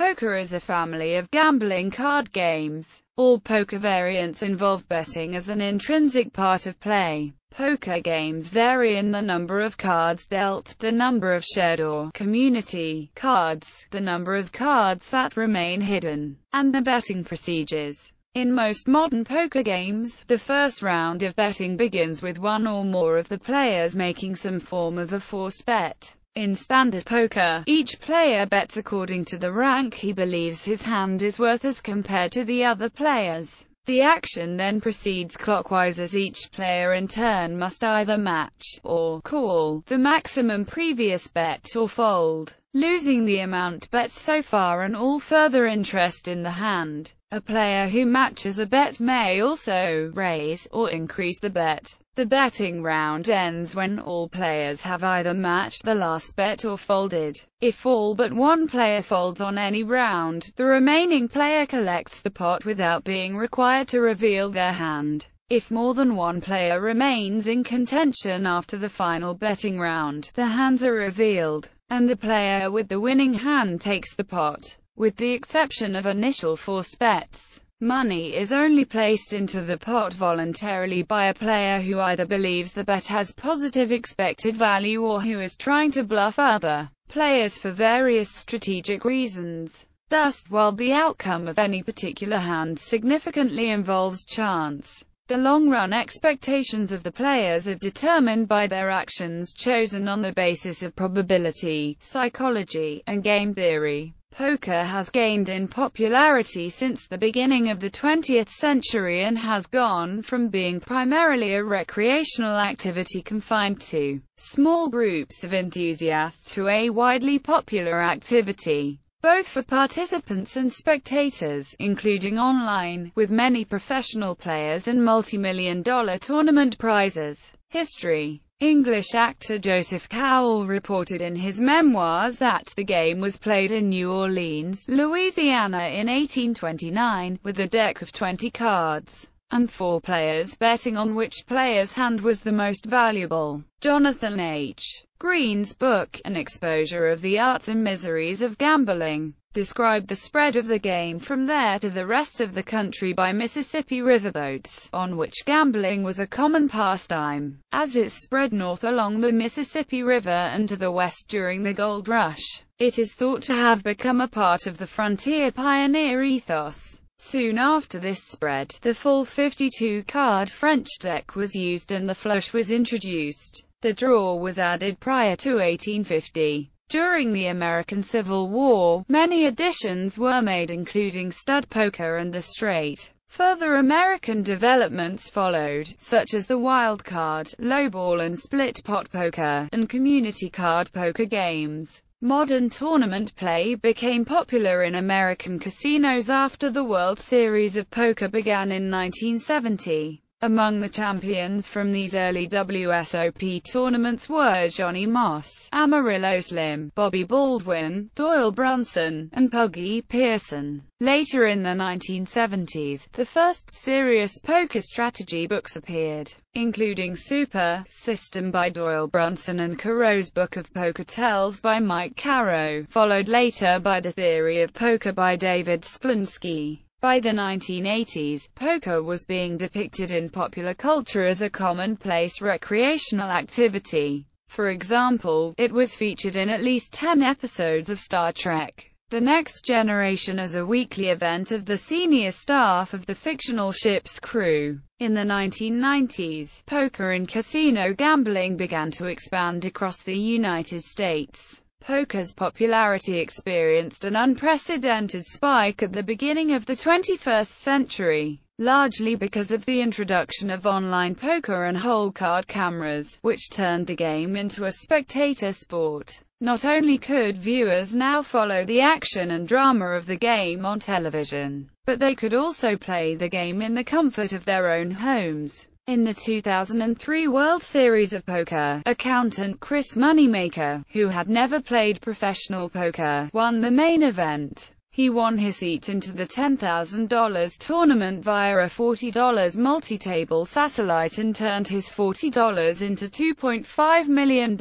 Poker is a family of gambling card games. All poker variants involve betting as an intrinsic part of play. Poker games vary in the number of cards dealt, the number of shared or community cards, the number of cards that remain hidden, and the betting procedures. In most modern poker games, the first round of betting begins with one or more of the players making some form of a forced bet. In standard poker, each player bets according to the rank he believes his hand is worth as compared to the other players. The action then proceeds clockwise as each player in turn must either match, or call, the maximum previous bet or fold, losing the amount bet so far and all further interest in the hand. A player who matches a bet may also raise or increase the bet. The betting round ends when all players have either matched the last bet or folded. If all but one player folds on any round, the remaining player collects the pot without being required to reveal their hand. If more than one player remains in contention after the final betting round, the hands are revealed, and the player with the winning hand takes the pot. With the exception of initial forced bets, money is only placed into the pot voluntarily by a player who either believes the bet has positive expected value or who is trying to bluff other players for various strategic reasons. Thus, while the outcome of any particular hand significantly involves chance, the long-run expectations of the players are determined by their actions chosen on the basis of probability, psychology, and game theory. Poker has gained in popularity since the beginning of the 20th century and has gone from being primarily a recreational activity confined to small groups of enthusiasts to a widely popular activity, both for participants and spectators, including online, with many professional players and multi-million-dollar tournament prizes. History. English actor Joseph Cowell reported in his memoirs that the game was played in New Orleans, Louisiana in 1829, with a deck of 20 cards, and 4 players betting on which player's hand was the most valuable. Jonathan H. Green's book, An Exposure of the Arts and Miseries of Gambling, described the spread of the game from there to the rest of the country by Mississippi riverboats, on which gambling was a common pastime. As it spread north along the Mississippi River and to the west during the Gold Rush, it is thought to have become a part of the frontier pioneer ethos. Soon after this spread, the full 52-card French deck was used and the flush was introduced. The draw was added prior to 1850. During the American Civil War, many additions were made including stud poker and the straight. Further American developments followed, such as the wild card, lowball and split pot poker, and community card poker games. Modern tournament play became popular in American casinos after the World Series of Poker began in 1970. Among the champions from these early WSOP tournaments were Johnny Moss, Amarillo Slim, Bobby Baldwin, Doyle Brunson, and Puggy Pearson. Later in the 1970s, the first serious poker strategy books appeared, including Super System by Doyle Brunson and Caro's Book of Poker Tells by Mike Caro, followed later by The Theory of Poker by David Splensky. By the 1980s, poker was being depicted in popular culture as a commonplace recreational activity. For example, it was featured in at least 10 episodes of Star Trek: The Next Generation as a weekly event of the senior staff of the fictional ship's crew. In the 1990s, poker and casino gambling began to expand across the United States. Poker's popularity experienced an unprecedented spike at the beginning of the 21st century, largely because of the introduction of online poker and hole-card cameras, which turned the game into a spectator sport. Not only could viewers now follow the action and drama of the game on television, but they could also play the game in the comfort of their own homes. In the 2003 World Series of Poker, accountant Chris Moneymaker, who had never played professional poker, won the main event. He won his seat into the $10,000 tournament via a $40 multi-table satellite and turned his $40 into $2.5 million.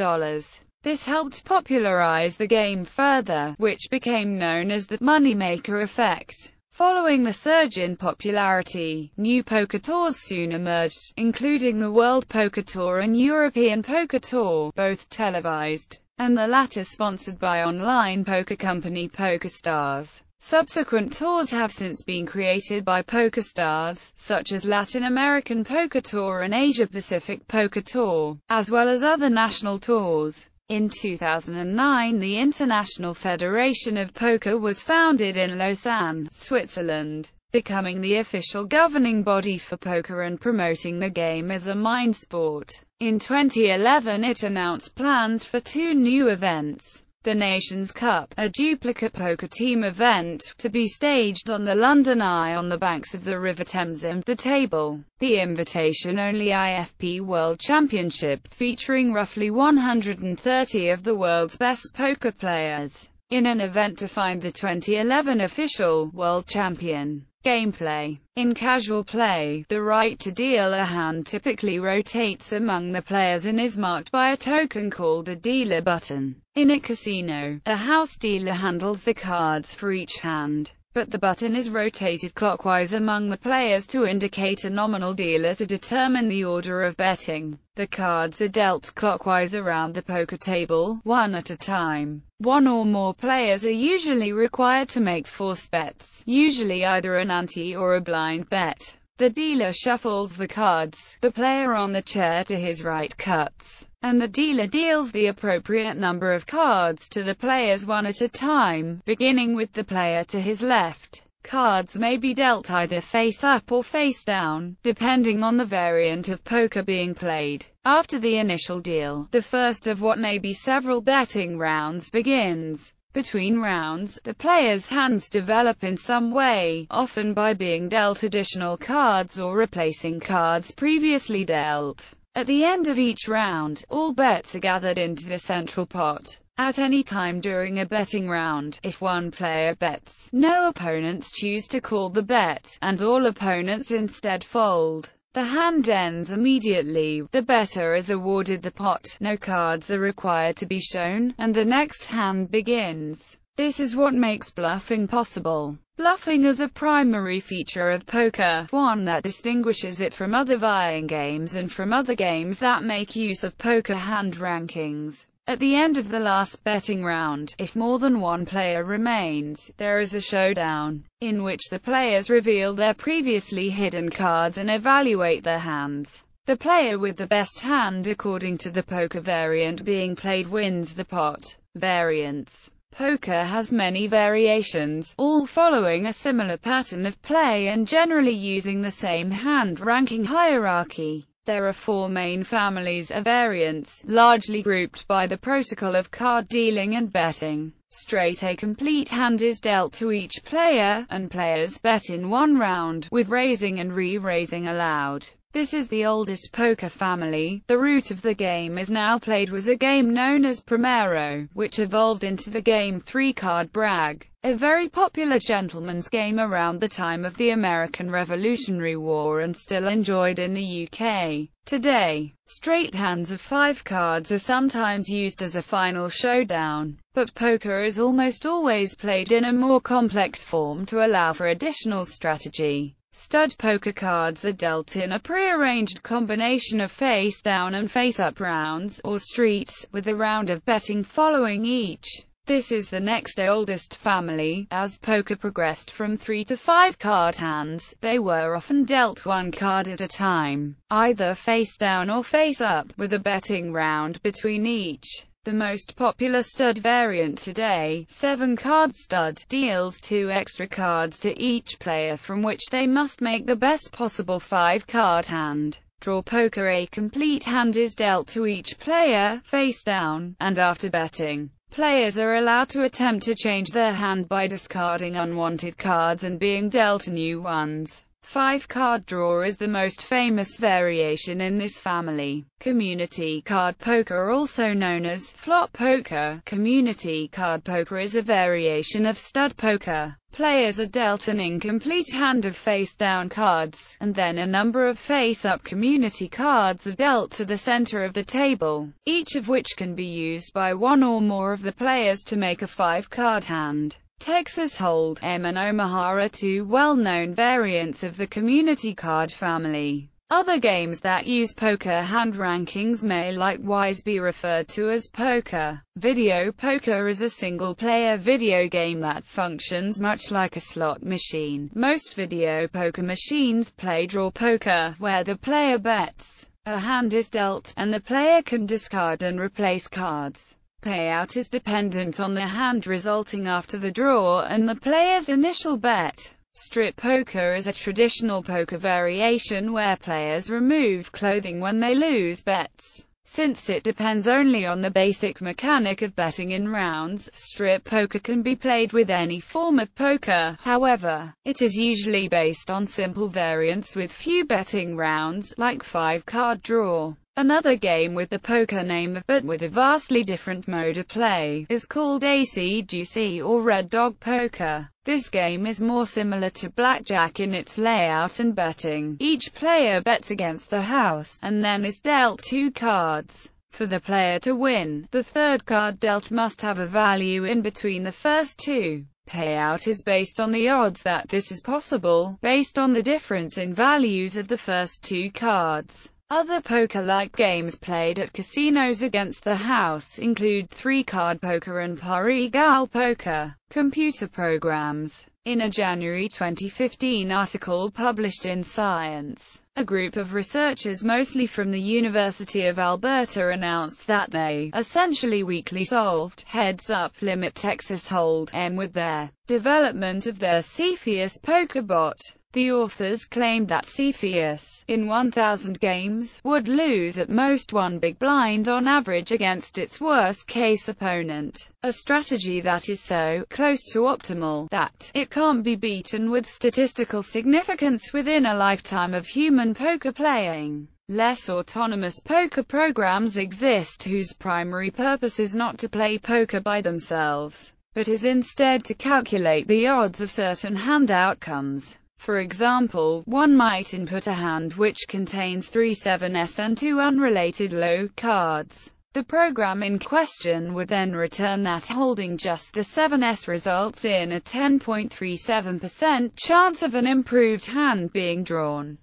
This helped popularize the game further, which became known as the moneymaker effect. Following the surge in popularity, new poker tours soon emerged, including the World Poker Tour and European Poker Tour, both televised, and the latter sponsored by online poker company PokerStars. Subsequent tours have since been created by PokerStars, such as Latin American Poker Tour and Asia Pacific Poker Tour, as well as other national tours. In 2009, the International Federation of Poker was founded in Lausanne, Switzerland, becoming the official governing body for poker and promoting the game as a mind sport. In 2011, it announced plans for 2 new events: the Nations Cup, a duplicate poker team event, to be staged on the London Eye on the banks of the River Thames, and the Table, the invitation-only IFP World Championship, featuring roughly 130 of the world's best poker players, in an event to find the 2011 official world champion. Gameplay. In casual play, the right to deal a hand typically rotates among the players and is marked by a token called a dealer button. In a casino, a house dealer handles the cards for each hand, but the button is rotated clockwise among the players to indicate a nominal dealer to determine the order of betting. The cards are dealt clockwise around the poker table, one at a time. One or more players are usually required to make force bets, usually either an ante or a blind bet. The dealer shuffles the cards, the player on the chair to his right cuts, and the dealer deals the appropriate number of cards to the players one at a time, beginning with the player to his left. Cards may be dealt either face up or face down, depending on the variant of poker being played. After the initial deal, the first of what may be several betting rounds begins. Between rounds, the player's hands develop in some way, often by being dealt additional cards or replacing cards previously dealt. At the end of each round, all bets are gathered into the central pot. At any time during a betting round, if one player bets, no opponents choose to call the bet, and all opponents instead fold. The hand ends immediately, the bettor is awarded the pot, no cards are required to be shown, and the next hand begins. This is what makes bluffing possible. Bluffing is a primary feature of poker, one that distinguishes it from other vying games and from other games that make use of poker hand rankings. At the end of the last betting round, if more than one player remains, there is a showdown, in which the players reveal their previously hidden cards and evaluate their hands. The player with the best hand according to the poker variant being played wins the pot. Variants. Poker has many variations, all following a similar pattern of play and generally using the same hand ranking hierarchy. There are 4 main families of variants, largely grouped by the protocol of card dealing and betting. Straight, a complete hand is dealt to each player, and players bet in one round, with raising and re-raising allowed. This is the oldest poker family. The root of the game as now played was a game known as Primero, which evolved into the game 3-card brag, a very popular gentleman's game around the time of the American Revolutionary War and still enjoyed in the UK. Today, straight hands of 5 cards are sometimes used as a final showdown, but poker is almost always played in a more complex form to allow for additional strategy. Stud poker cards are dealt in a pre-arranged combination of face-down and face-up rounds, or streets, with a round of betting following each. This is the next oldest family. As poker progressed from 3 to 5 card hands, they were often dealt 1 card at a time, either face-down or face-up, with a betting round between each. The most popular stud variant today, 7-card stud, deals 2 extra cards to each player from which they must make the best possible 5-card hand. Draw poker, a complete hand is dealt to each player, face down, and after betting, players are allowed to attempt to change their hand by discarding unwanted cards and being dealt new ones. Five-card draw is the most famous variation in this family. Community card poker, also known as flop poker. Community card poker is a variation of stud poker. Players are dealt an incomplete hand of face-down cards, and then a number of face-up community cards are dealt to the center of the table, each of which can be used by one or more of the players to make a five-card hand. Texas Hold'em and Omaha are two well-known variants of the community card family. Other games that use poker hand rankings may likewise be referred to as poker. Video poker is a single-player video game that functions much like a slot machine. Most video poker machines play draw poker, where the player bets, a hand is dealt, and the player can discard and replace cards. Payout is dependent on the hand resulting after the draw and the player's initial bet. Strip poker is a traditional poker variation where players remove clothing when they lose bets. Since it depends only on the basic mechanic of betting in rounds, strip poker can be played with any form of poker. However, it is usually based on simple variants with few betting rounds, like five-card draw. Another game with the poker name but with a vastly different mode of play is called ACDC or Red Dog Poker. This game is more similar to blackjack in its layout and betting. Each player bets against the house, and then is dealt two cards. For the player to win, the third card dealt must have a value in between the first two. Payout is based on the odds that this is possible, based on the difference in values of the first two cards. Other poker-like games played at casinos against the house include three-card poker and par-egal poker. Computer programs. In a January 2015 article published in Science, a group of researchers mostly from the University of Alberta announced that they, essentially weakly solved, heads-up limit Texas Hold'em with their development of their Cepheus poker bot. The authors claimed that Cepheus, in 1,000 games, would lose at most one big blind on average against its worst-case opponent, a strategy that is so close to optimal that it can't be beaten with statistical significance within a lifetime of human poker playing. Less autonomous poker programs exist whose primary purpose is not to play poker by themselves, but is instead to calculate the odds of certain hand outcomes. For example, one might input a hand which contains 3 7s and 2 unrelated low cards. The program in question would then return that holding just the 7s results in a 10.37% chance of an improved hand being drawn.